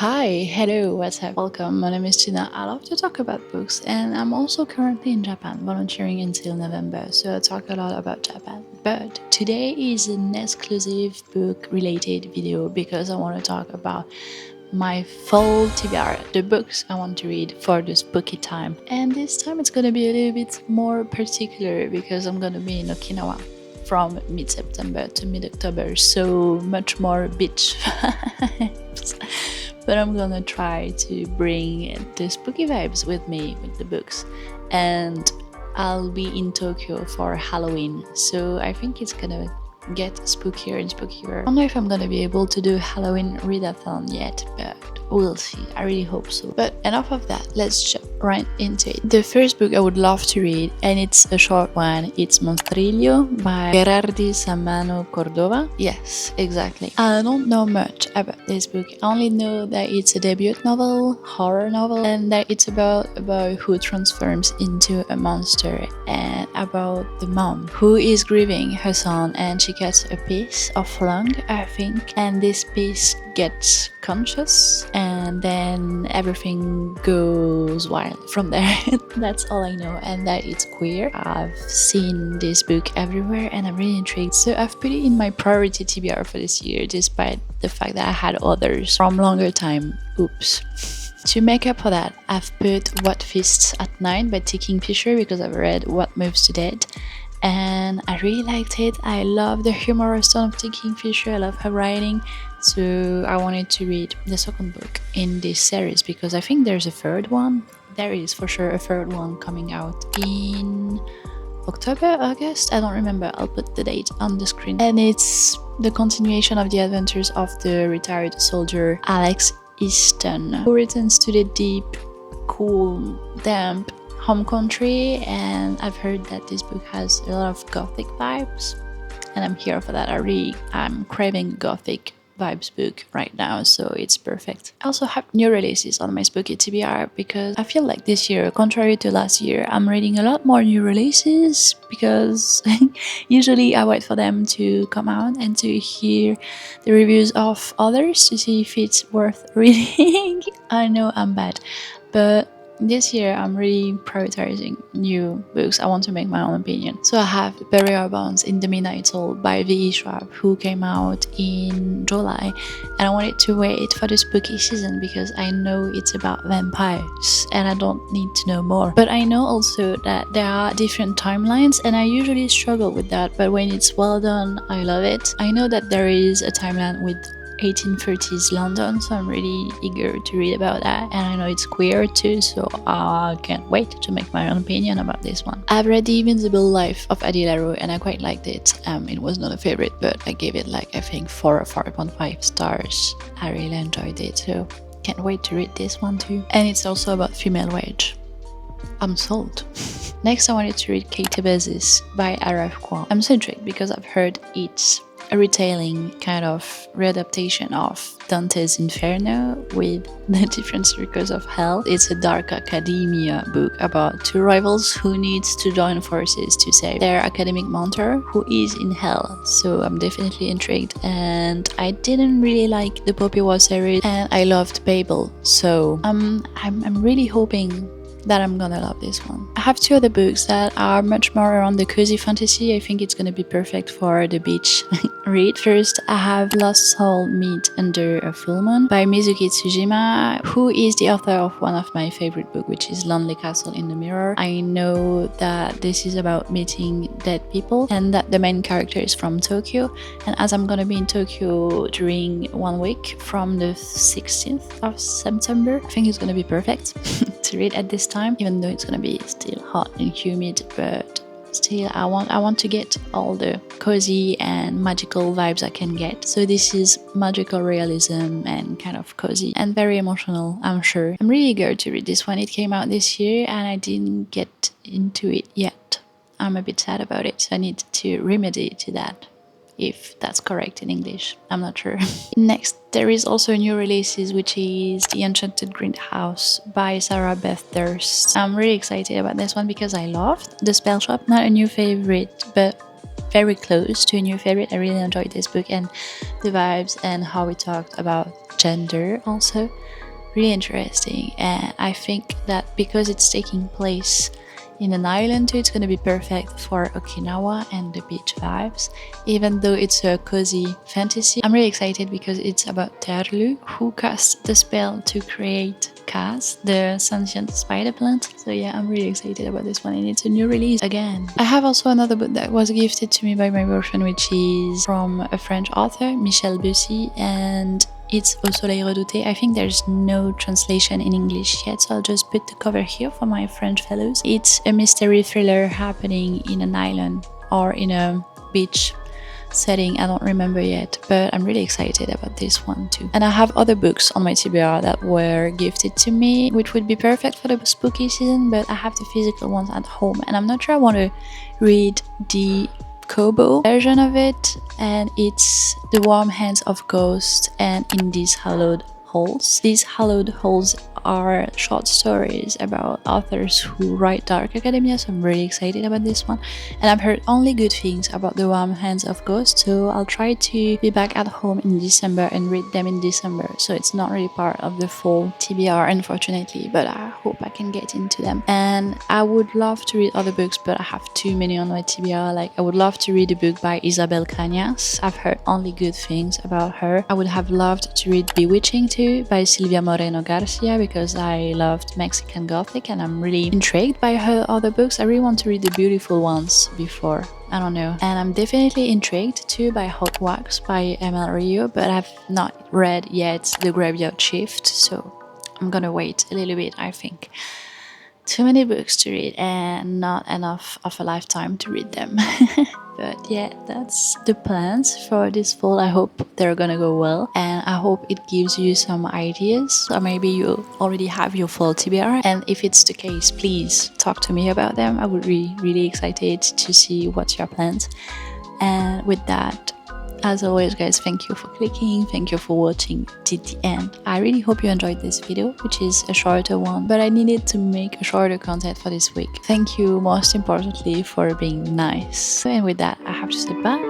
Hi, hello, what's up? Welcome, my name is Tina. I love to talk about books, and I'm also currently in Japan, volunteering until November, so I talk a lot about Japan. But today is an exclusive book related video because I want to talk about my fall TBR, the books I want to read for the spooky time. And this time it's gonna be a little bit more particular because I'm gonna be in Okinawa from mid-September to mid-October, so much more beach vibes. But I'm gonna try to bring the spooky vibes with me with the books. And I'll be in Tokyo for Halloween, so I think it's gonna get spookier and spookier. I don't know if I'm gonna be able to do Halloween readathon yet, but we'll see. I really hope so. But enough of that, let's jump right into it. The first book I would love to read, and it's a short one, it's Monstrillo by Gerardi Samano Cordova. Yes, exactly. I don't know much about this book. I only know that it's a debut novel, horror novel, and that it's about a boy who transforms into a monster, and about the mom who is grieving her son, and she gets a piece of lung, I think, and this piece gets conscious, and then everything goes wild from there. That's all I know, and that it's queer. I've seen this book everywhere and I'm really intrigued, so I've put it in my priority TBR for this year, despite the fact that I had others from longer time. Oops. To make up for that, I've put What Feasts at Night by T. Fisher because I've read What Moves to Dead, and I really liked it. I love the humorous tone of T. Fisher, I love her writing, so I wanted to read the second book in this series because I think there's a third one. There is for sure a third one coming out in October, August, I don't remember, I'll put the date on the screen. And it's the continuation of the adventures of the retired soldier Alex Easton, who returns to the deep, cool, damp home country, and I've heard that this book has a lot of gothic vibes, and I'm here for that. I'm craving gothic vibes book right now, so it's perfect. I also have new releases on my spooky TBR because I feel like this year, contrary to last year, I'm reading a lot more new releases because usually I wait for them to come out and to hear the reviews of others to see if it's worth reading. I know I'm bad, but this year I'm really prioritizing new books. I want to make my own opinion. So I have Burial Bonds in the Midnight Soul by V.E. Schwab, who came out in July, and I wanted to wait for the spooky season because I know it's about vampires and I don't need to know more. But I know also that there are different timelines, and I usually struggle with that, but when it's well done, I love it. I know that there is a timeline with 1830s London, so I'm really eager to read about that, and I know it's queer too, so I can't wait to make my own opinion about this one. I've read The Invincible Life of Addie LaRue and I quite liked it. It was not a favorite, but I gave it like I think 4 or 4.5 stars. I really enjoyed it, so can't wait to read this one too. And it's also about female rage. I'm sold. Next I wanted to read Kate Basis by Araf Kwan. I'm so intrigued because I've heard it's a retelling kind of readaptation of Dante's Inferno with the different circles of hell. It's a dark academia book about two rivals who needs to join forces to save their academic mentor who is in hell. So I'm definitely intrigued, and I didn't really like the Poppy War series and I loved Babel, so I'm really hoping that I'm gonna love this one. I have 2 other books that are much more around the cozy fantasy. I think it's gonna be perfect for the beach read. First, I have Lost Soul Meet Under a Full Moon by Mizuki Tsujima, who is the author of one of my favorite books, which is Lonely Castle in the Mirror. I know that this is about meeting dead people and that the main character is from Tokyo, and as I'm gonna be in Tokyo during 1 week from the 16th of September, I think it's gonna be perfect to read at this time, even though it's gonna be still hot and humid, but still I want to get all the cozy and magical vibes I can get. So this is magical realism and kind of cozy and very emotional, I'm sure. I'm really eager to read this one. It came out this year and I didn't get into it yet. I'm a bit sad about it, so I need to remedy to that, if that's correct in English. I'm not sure. Next, there is also new releases, which is The Enchanted Greenhouse by Sarah Beth Durst. I'm really excited about this one because I loved The Spell Shop. Not a new favorite, but very close to a new favorite. I really enjoyed this book and the vibes and how we talked about gender also. Really interesting, and I think that because it's taking place in an island too, it's going to be perfect for Okinawa and the beach vibes, even though it's a cozy fantasy. I'm really excited because it's about Terlu, who cast the spell to create Kaz, the sentient spider plant. So yeah, I'm really excited about this one, and it's a new release again. I have also another book that was gifted to me by my boyfriend, which is from a French author, Michel Bussy, and it's Au Soleil Redouté. I think there's no translation in English yet, so I'll just put the cover here for my French fellows. It's a mystery thriller happening in an island or in a beach setting. I don't remember yet, but I'm really excited about this one too. And I have other books on my TBR that were gifted to me, which would be perfect for the spooky season, but I have the physical ones at home, and I'm not sure I want to read the Kobo version of it, and it's The Warm Hands of Ghosts and In These Hallowed Halls. These hallowed halls are short stories about authors who write dark academia, so I'm really excited about this one. And I've heard only good things about The Warm Hands of Ghosts, so I'll try to be back at home in December and read them in December. So it's not really part of the full TBR, unfortunately, but I hope I can get into them. And I would love to read other books, but I have too many on my TBR. Like, I would love to read a book by Isabel Cañas. I've heard only good things about her. I would have loved to read Bewitching too by Silvia Moreno Garcia, because I loved Mexican Gothic and I'm really intrigued by her other books. I really want to read the beautiful ones before. I don't know. And I'm definitely intrigued too by Hot Wax by Emil Rio, but I've not read yet The Graveyard Shift, so I'm gonna wait a little bit, I think. Too many books to read and not enough of a lifetime to read them. But yeah, that's the plans for this fall. I hope they're gonna go well, and I hope it gives you some ideas, or maybe you already have your fall TBR, and if it's the case, please talk to me about them. I would be really excited to see what's your plans. And with that, as always guys, thank you for clicking, thank you for watching till the end. I really hope you enjoyed this video, which is a shorter one, but I needed to make a shorter content for this week. Thank you most importantly for being nice. And with that, I have to say bye.